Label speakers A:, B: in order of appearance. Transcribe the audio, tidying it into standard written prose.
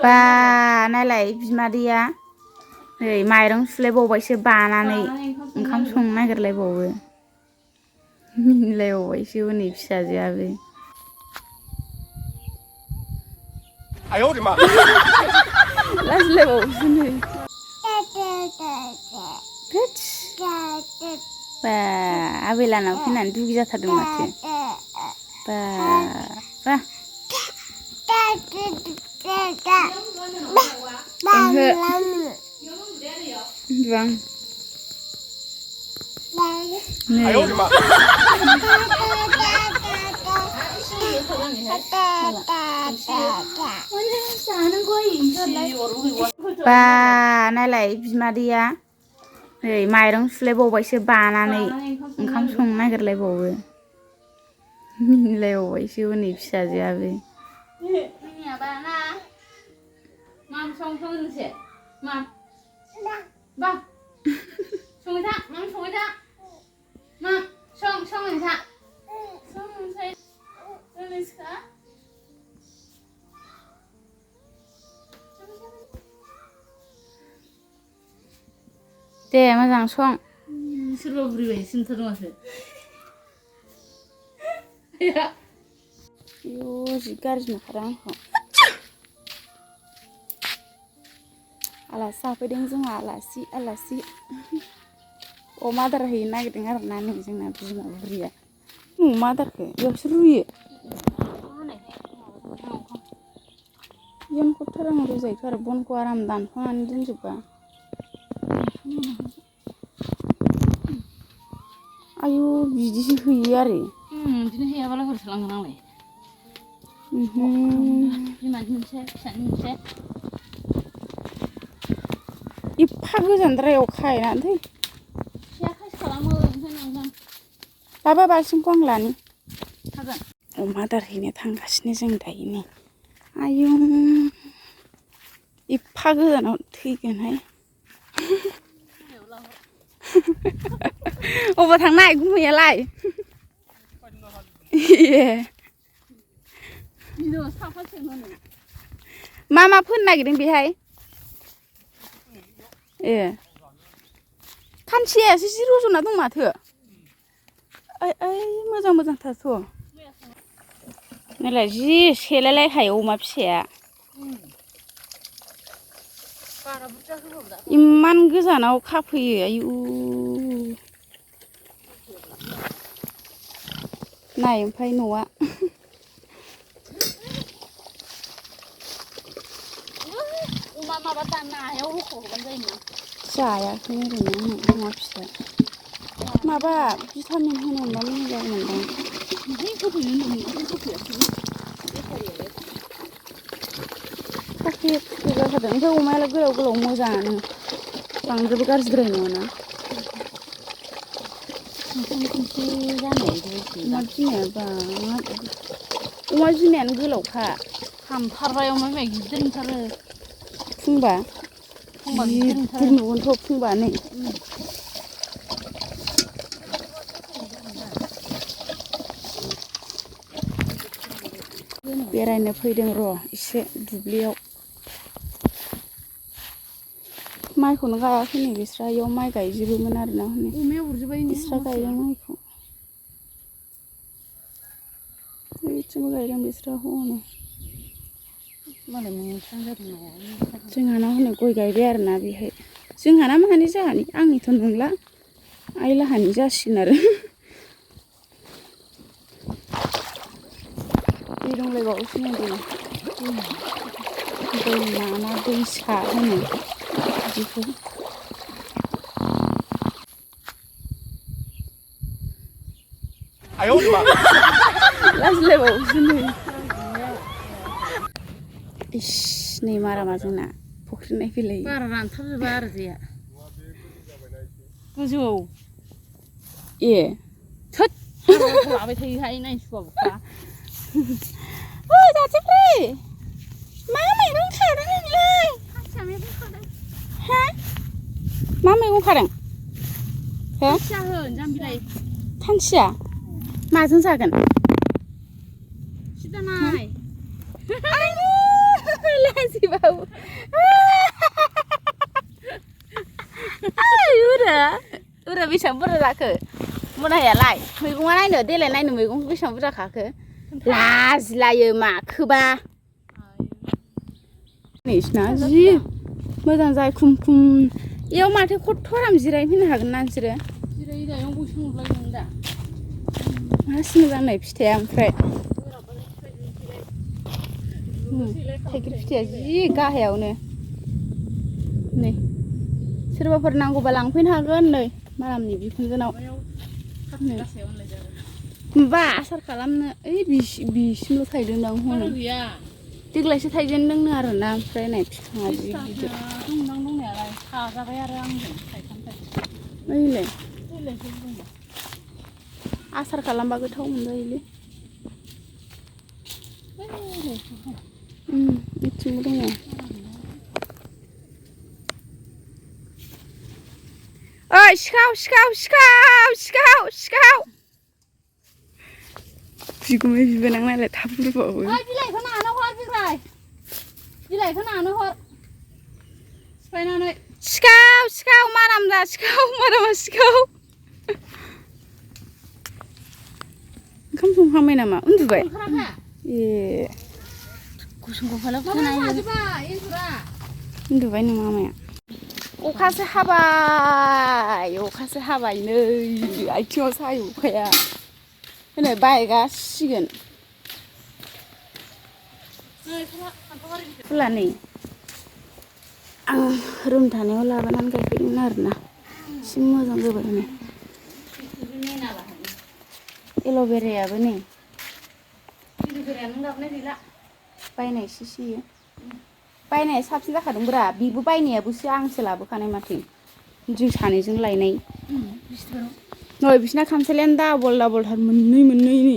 A: बा नायलाय बिमादैया नै माइरं सुलायबावबायसो बानानै ओंखाम संनो नागिरलायबावो मिनिलायबावबायसो हनै फिसाजोआबो लाजिलायबावोसो नै बा आबैलानाव फैनानै दुगि जाथारदों माथो बा बा Vâng. Này. Ba नायलाय बिमादैया नै माइरं सुलायबावबायसो बानानै ओंखाम संनो नागिरलायबावो मिनिलायबावबायसो हनै फिसाजोआबो Mam xong xong rồi chị. Mam. Vâng. Xong rồi ạ, mam xong rồi ạ. Mam, xong rồi ạ. Xong rồi chị. Đây là sao? Dे मोजां सं. सोरबा बुरैबाय सिन्थार माथो. Yo, जि गाज्रि नुखादों आंखौ. आलासि जाफैदों जोंहा आलासि अमा आदार हैनो नागिरदों आरो ना नै जोंना बिमा बुरिया अमा आदारखौ बेयावसो रुयो बेयावनो खथार आं रुजायोथ' आरो बनखौ आराम दानफानानै दोनजोबबा आयु बिदिसो हैयो आरो बिदिनो हैयाबालाय हर थालांगोन आंलाय बिमानि मोनसे फिसानि मोनसे एफा गोजानद्रायाव खायना थै फिसाया खासि खालामो ओमफ्राय बाबा बाल्थिंखौ आं लानि हागोन अमा आदार हैनो थांगासिनो जों दायो नै आयु एफा गोजानाव थैगोनहाय अबाव थांनाय गुमैयालाय मा फोनो नागिरदों बेहाय ए खानसियासो जि रज'ना दं माथो ओइ मोजांथारथ' नायलाय जि सेलायलायखायो अमा फिसाया इमान गोजानाव खाफैयो आयु नाय ओमफ्राय न'आ अमा माबा दानना हायाव होख'हरबानो जायोना जायाखै ओरैनो अमा फिसा माबा भिटामिन होनो मोनबा मोजां जागौमोनदां खाफे जाथारदों ओमफ्राय अमायालाय गोलाव मोजाङानो बांद्रायबो गाज्रिद्राय नङाना अमा बिमायानो गोलावखा हामथारबाय अमा बिमाया गिदिर ओंखारो फुंबा गिदिर नुगोनथ' फुंबा नै बेरायनो फैदों र' एसे दुब्लियाव माइखौनो गायाखै नै बिस्रा इयाव माइ गायजोबोमोन आरोना हनै बिस्रा गायदों माइखौ बैथिंबो गायदों बिस्रा हनै जोंहाना हनै गय गायबाय आरोना बेहाय जोंहाना माहानि जोंहानि आंनिथ' नंला आइ लाहानि जासिगोन आरो दै दंलायबावोसो नै दैमा ना दैसा होनो बिदिखौ लाजिलायबावोसो नै इस नै मारामा जोंना फुख्रि नायफैलायो बारा रानथारजोबा आरो दैया गोजौ ए थोद लाबाय थायोहाय नायसुवाबा जाथिफ्रि मा मैगं खादों नोंलाय खानसिया मैगं खादों हा मा मैगं खादों खानसिया होन जामबिलाय खानसिया माजों जागोन सिदा नाय
B: सिबाव उरा बेसेबां बुरजा जाखो मुनायालाय मैगङा नायनो देलाय नायनो मैगंखौ बेसेबां बुरजा खाखो लाजिलायो माखोबा नोंसिना जि मोजां जाय खुम खुम इयाव माथो खथ'राम जिरायफैनो हागोन ना नोंसोरो
A: जिरायनायाव बैसां नुलायदों दा
B: मासि मोजां नै फिथाइया ओमफ्राय थाइगिर फिथाइया जि गाहायावनो नै सोरबाफोर नांगौबा लांफैनो हागोन नै मारामनि बिखुनजोनाव माबा आसार खालामनो ओइ बिसिमल' थायदोंदां हनै देग्लायसो थायजेनदोंनो आरोना ओमफ्राय नाय बिफाङा जि गिदिर
A: दंनायालाय खाजाबाय आरो आंजों थाइथाम
B: ओइलाय आसार खालामबा गोथाव मोनजायोलै बिथिंबो दङ ओइ सिखाव सिखाव सिखाव सिखाव सिखाव बिगुमै बिबोनां नालाय थाब बुरबावो
A: बिलाइखौ नानो हर बिग्राय बिलाइखौ नानो हर सिफायनानै
B: सिखाव सिखाव माराम जा सिखाव मारामा सिखाव ओंखाम संखांबाय नामा उन्दुबाय ए गुसुं गफालाव उन्दुबाय नों मामाया अखासो हाबाय नै आथिङाव सायो अखाया नै बायगासिगोन फुला नै आं रुम थानायाव लाबोनानै गायफैदोंमोन आरोना एसे मोजां जाबाय नै एल'भेरायाबो नै
A: एल'भेराया नों लाबोनाय गैला
B: बायनायसो इयो बायनाया साबसिन जाखादोंब्रा बेबो बायनायाबोसो आंसो लाबोखानाय माथो जों सानैजों लायनाय नै बिसिना खामसालियानो डाबल डाबलथार मोननै नै